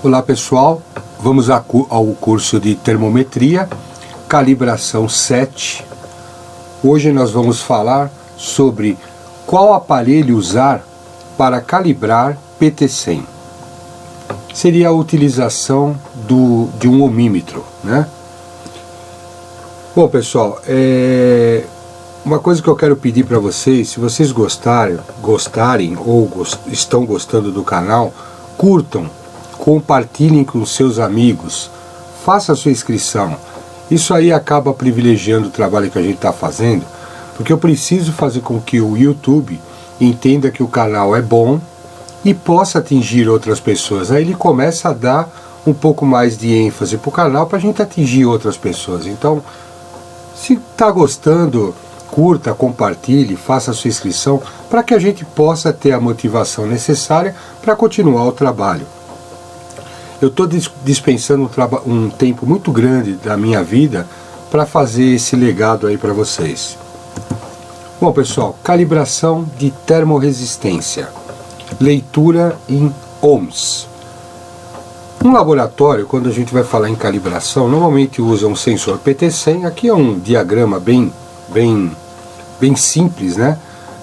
Olá pessoal, vamos ao curso de termometria, calibração 7. Hoje nós vamos falar sobre qual aparelho usar para calibrar PT100. Seria a utilização de um ohmímetro, né? Bom pessoal, uma coisa que eu quero pedir para vocês, se vocês gostarem ou estão gostando do canal, curtam, compartilhem com seus amigos, faça a sua inscrição. Isso aí acaba privilegiando o trabalho que a gente está fazendo, porque eu preciso fazer com que o YouTube entenda que o canal é bom e possa atingir outras pessoas. Aí ele começa a dar um pouco mais de ênfase para o canal para a gente atingir outras pessoas. Então, se está gostando, curta, compartilhe, faça a sua inscrição para que a gente possa ter a motivação necessária para continuar o trabalho. Eu estou dispensando um tempo muito grande da minha vida para fazer esse legado aí para vocês. Bom pessoal, calibração de termorresistência, leitura em ohms. No laboratório, quando a gente vai falar em calibração, normalmente usa um sensor PT100. Aqui é um diagrama bem simples, né?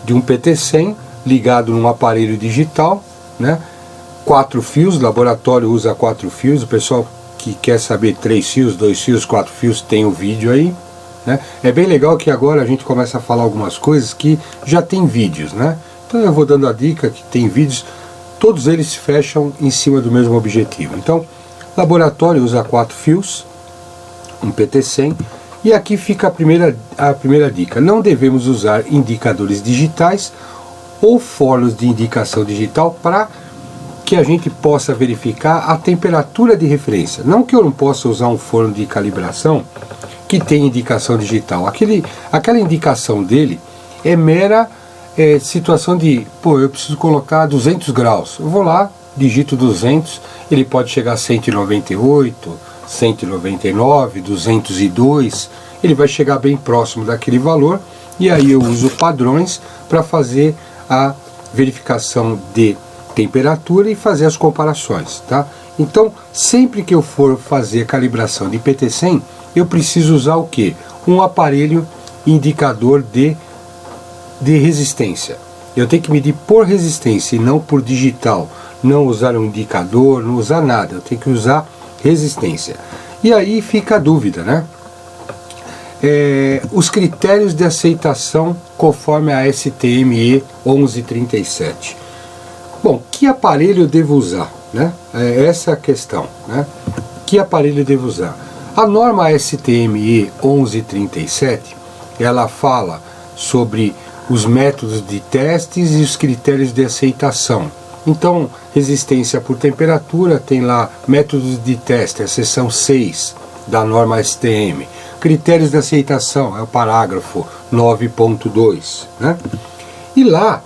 De um PT100 ligado num aparelho digital, né? 4 fios, o laboratório usa 4 fios. O pessoal que quer saber 3 fios, 2 fios, 4 fios, tem o vídeo aí, né? É bem legal que agora a gente começa a falar algumas coisas que já tem vídeos, né? Então eu vou dando a dica que tem vídeos, todos eles fecham em cima do mesmo objetivo. Então, laboratório usa 4 fios, um PT100, e aqui fica a primeira dica. Não devemos usar indicadores digitais ou fornos de indicação digital para que a gente possa verificar a temperatura de referência. Não que eu não possa usar um forno de calibração que tem indicação digital. Aquela indicação dele é mera situação de, eu preciso colocar 200 graus. Eu vou lá, digito 200, ele pode chegar a 198, 199, 202, ele vai chegar bem próximo daquele valor, e aí eu uso padrões para fazer a verificação de temperatura e fazer as comparações, tá? Então, sempre que eu for fazer calibração de PT100, eu preciso usar o quê? Um aparelho indicador de resistência. Eu tenho que medir por resistência e não por digital. Não usar um indicador, não usar nada. Eu tenho que usar resistência. E aí fica a dúvida, né? Os critérios de aceitação conforme a STME 1137. Bom, que aparelho eu devo usar, né? Essa é a questão, né? Que aparelho eu devo usar? A norma STME 1137, ela fala sobre os métodos de testes e os critérios de aceitação. Então, resistência por temperatura, tem lá métodos de teste, a seção 6 da norma STM. Critérios de aceitação, é o parágrafo 9.2, né? E lá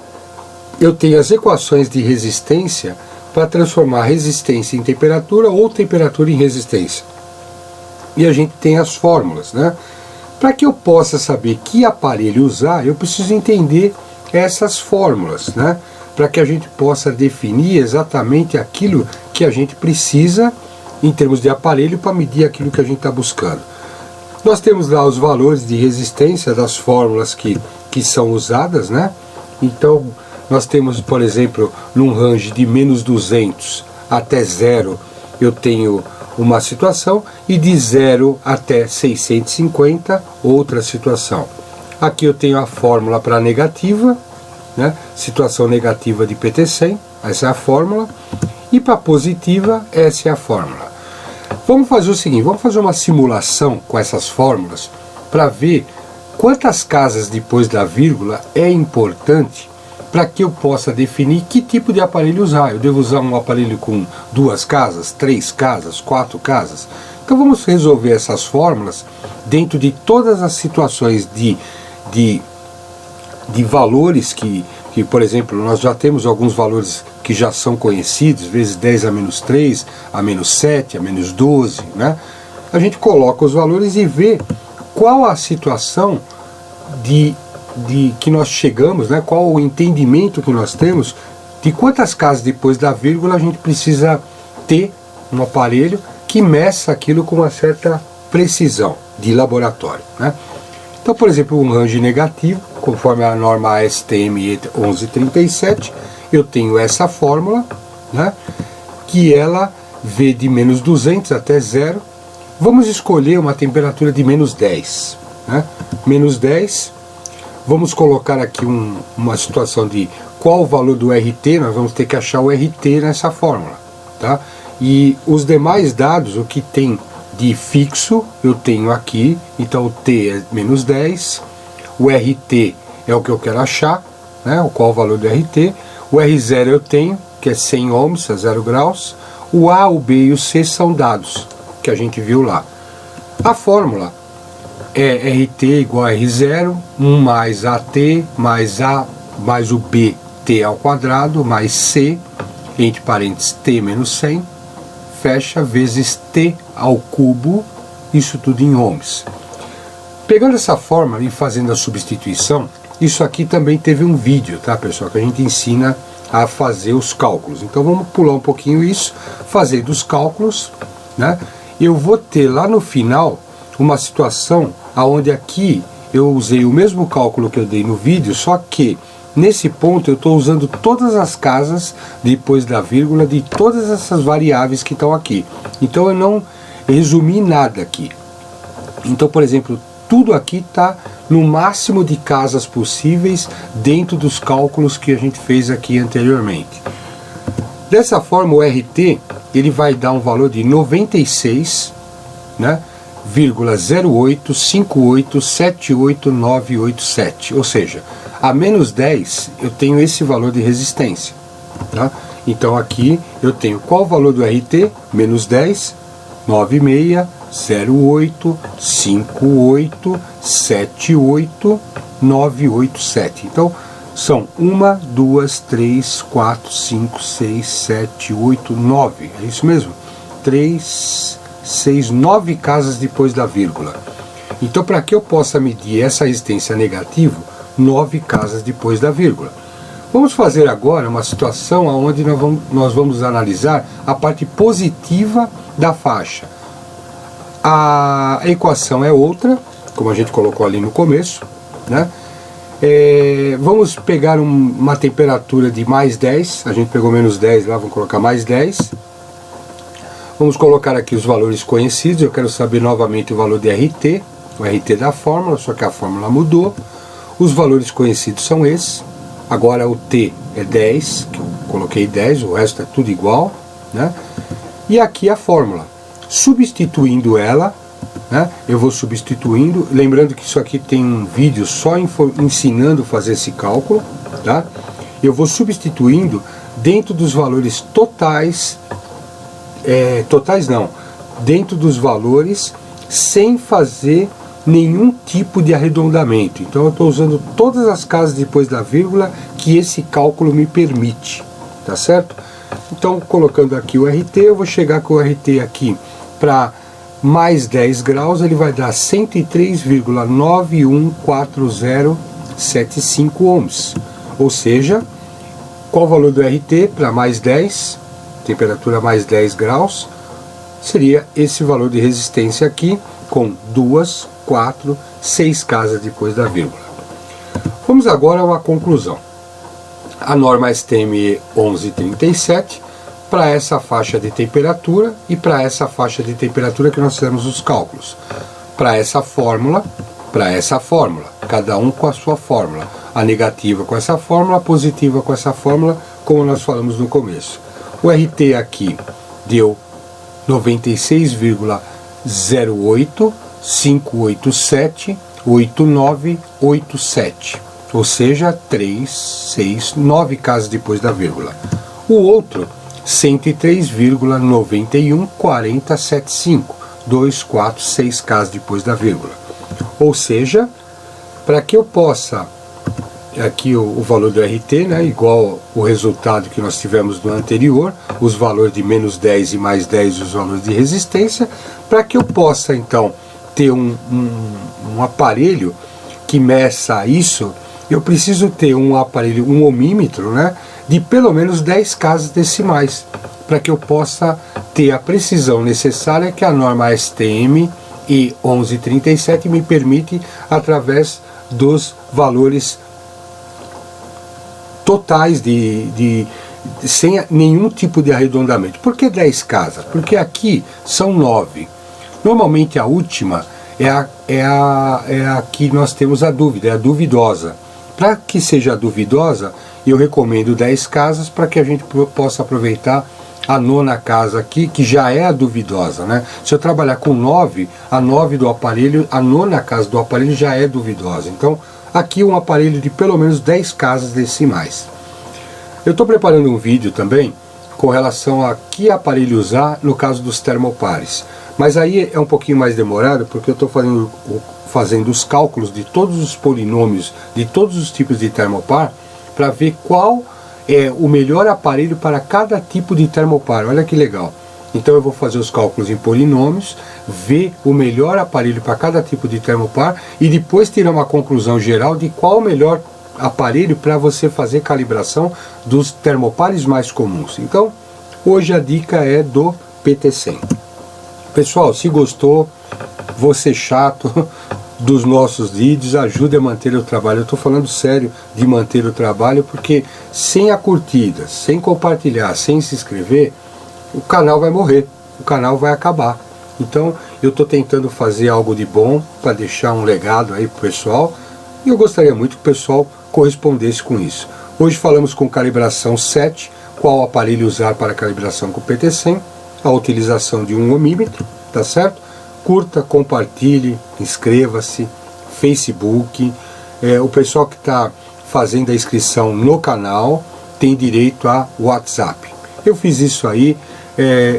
eu tenho as equações de resistência para transformar resistência em temperatura ou temperatura em resistência. E a gente tem as fórmulas, né? Para que eu possa saber que aparelho usar, eu preciso entender essas fórmulas, né? Para que a gente possa definir exatamente aquilo que a gente precisa em termos de aparelho para medir aquilo que a gente está buscando. Nós temos lá os valores de resistência das fórmulas que são usadas, né? Então, nós temos, por exemplo, num range de menos 200 até 0, eu tenho uma situação, e de 0 até 650, outra situação. Aqui eu tenho a fórmula para negativa, né? Situação negativa de PT100, essa é a fórmula, e para positiva, essa é a fórmula. Vamos fazer o seguinte, vamos fazer uma simulação com essas fórmulas, para ver quantas casas depois da vírgula é importante para que eu possa definir que tipo de aparelho usar. Eu devo usar um aparelho com 2 casas, 3 casas, 4 casas? Então vamos resolver essas fórmulas dentro de todas as situações de valores que, por exemplo, nós já temos alguns valores que já são conhecidos, vezes 10 a menos 3, a menos 7, a menos 12, né? A gente coloca os valores e vê qual a situação que nós chegamos, né? Qual o entendimento que nós temos de quantas casas depois da vírgula a gente precisa ter um aparelho que meça aquilo com uma certa precisão de laboratório, né? Então, por exemplo, um range negativo, conforme a norma ASTM 1137, eu tenho essa fórmula, né, que ela vê de menos 200 até zero. Vamos escolher uma temperatura de menos 10. Né? Menos 10, vamos colocar aqui uma situação de qual o valor do RT, nós vamos ter que achar o RT nessa fórmula. Tá? E os demais dados, o que tem de fixo, eu tenho aqui, então o T é menos 10, o RT é o que eu quero achar, né? Qual o valor do RT, o R0 eu tenho, que é 100 ohms a 0 graus, o A, o B e o C são dados, que a gente viu lá. A fórmula é RT igual a R0, 1 mais AT, mais A, mais o B, T ao quadrado, mais C, entre parênteses, T menos 100, fecha, vezes T ao cubo, isso tudo em ohms. Pegando essa fórmula e fazendo a substituição, isso aqui também teve um vídeo, tá, pessoal, que a gente ensina a fazer os cálculos. Então vamos pular um pouquinho isso, fazer dos cálculos, né? Eu vou ter lá no final uma situação onde aqui eu usei o mesmo cálculo que eu dei no vídeo, só que nesse ponto eu estou usando todas as casas depois da vírgula de todas essas variáveis que estão aqui. Então eu não resumi nada aqui. Então, por exemplo, tudo aqui está no máximo de casas possíveis dentro dos cálculos que a gente fez aqui anteriormente. Dessa forma, o RT ele vai dar um valor de 96, né, 0,085878987, ou seja, a menos 10 eu tenho esse valor de resistência, tá? Então aqui eu tenho qual o valor do RT? Menos 10, 96085878978987. Então são 1, 2, 3, 4, 5, 6, 7, 8, 9. É isso mesmo? 3, 6, 9 casas depois da vírgula. Então, para que eu possa medir essa resistência negativa, 9 casas depois da vírgula. Vamos fazer agora uma situação onde nós vamos analisar a parte positiva da faixa. A equação é outra, como a gente colocou ali no começo, né? Vamos pegar uma temperatura de mais 10, a gente pegou menos 10 lá, vamos colocar mais 10. Vamos colocar aqui os valores conhecidos, eu quero saber novamente o valor de RT, o RT da fórmula, só que a fórmula mudou. Os valores conhecidos são esses, agora o T é 10, que eu coloquei 10, o resto é tudo igual, né? E aqui a fórmula, substituindo ela, né, eu vou substituindo, lembrando que isso aqui tem um vídeo só ensinando a fazer esse cálculo, tá? Eu vou substituindo dentro dos valores totais, dentro dos valores sem fazer nenhum tipo de arredondamento. Então eu estou usando todas as casas depois da vírgula que esse cálculo me permite, tá certo? Então colocando aqui o RT, eu vou chegar com o RT aqui para mais 10 graus, ele vai dar 103,914075 ohms. Ou seja, qual o valor do RT para mais 10, temperatura mais 10 graus, seria esse valor de resistência aqui, com 2, 4, 6 casas depois da vírgula. Vamos agora a uma conclusão. A norma STM 1137, para essa faixa de temperatura e para essa faixa de temperatura que nós fizemos os cálculos. Para essa fórmula, cada um com a sua fórmula. A negativa com essa fórmula, a positiva com essa fórmula, como nós falamos no começo. O RT aqui deu 96,085878987, ou seja, 3, 6, 9 casas depois da vírgula. O outro 103,914075, 2, 4, 6 casas depois da vírgula. Ou seja, para que eu possa, aqui o valor do RT, né, igual o resultado que nós tivemos no anterior, os valores de menos 10 e mais 10, os valores de resistência, para que eu possa então ter um aparelho que meça isso, eu preciso ter um aparelho, um ohmímetro, né, de pelo menos 10 casas decimais, para que eu possa ter a precisão necessária que a norma ASTM E1137 me permite através dos valores totais sem nenhum tipo de arredondamento. Por que 10 casas? Porque aqui são 9. Normalmente a última é a que nós temos a dúvida, é a duvidosa. Para que seja duvidosa, eu recomendo 10 casas para que a gente possa aproveitar a 9ª casa aqui, que já é a duvidosa, né? Se eu trabalhar com 9, a 9 do aparelho, a 9ª casa do aparelho já é duvidosa. Então, aqui um aparelho de pelo menos 10 casas decimais. Eu estou preparando um vídeo também com relação a que aparelho usar no caso dos termopares. Mas aí é um pouquinho mais demorado, porque eu estou fazendo os cálculos de todos os polinômios, de todos os tipos de termopar, para ver qual é o melhor aparelho para cada tipo de termopar. Olha que legal. Então eu vou fazer os cálculos em polinômios, ver o melhor aparelho para cada tipo de termopar e depois tirar uma conclusão geral de qual o melhor aparelho para você fazer calibração dos termopares mais comuns. Então, hoje a dica é do PT100. Pessoal, se gostou, vou ser chato dos nossos vídeos, ajude a manter o trabalho. Eu estou falando sério de manter o trabalho, porque sem a curtida, sem compartilhar, sem se inscrever, o canal vai morrer, o canal vai acabar. Então eu estou tentando fazer algo de bom para deixar um legado aí para o pessoal, e eu gostaria muito que o pessoal correspondesse com isso. Hoje falamos com calibração 7, qual aparelho usar para calibração com o PT100, a utilização de um ohmímetro, tá certo? Curta, compartilhe, inscreva-se, Facebook. O pessoal que está fazendo a inscrição no canal tem direito a WhatsApp. Eu fiz isso aí.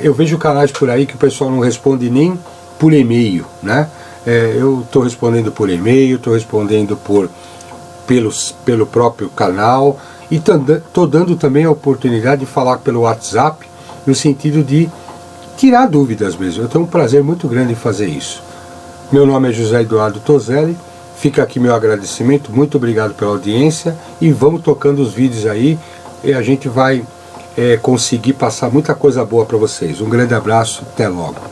Eu vejo canais por aí que o pessoal não responde nem por e-mail, né? Eu estou respondendo por e-mail, estou respondendo pelo próprio canal, e estou dando também a oportunidade de falar pelo WhatsApp, no sentido de tirar dúvidas mesmo. Eu tenho um prazer muito grande em fazer isso. Meu nome é José Eduardo Toselli, fica aqui meu agradecimento, muito obrigado pela audiência, e vamos tocando os vídeos aí, e a gente vai conseguir passar muita coisa boa para vocês. Um grande abraço, até logo.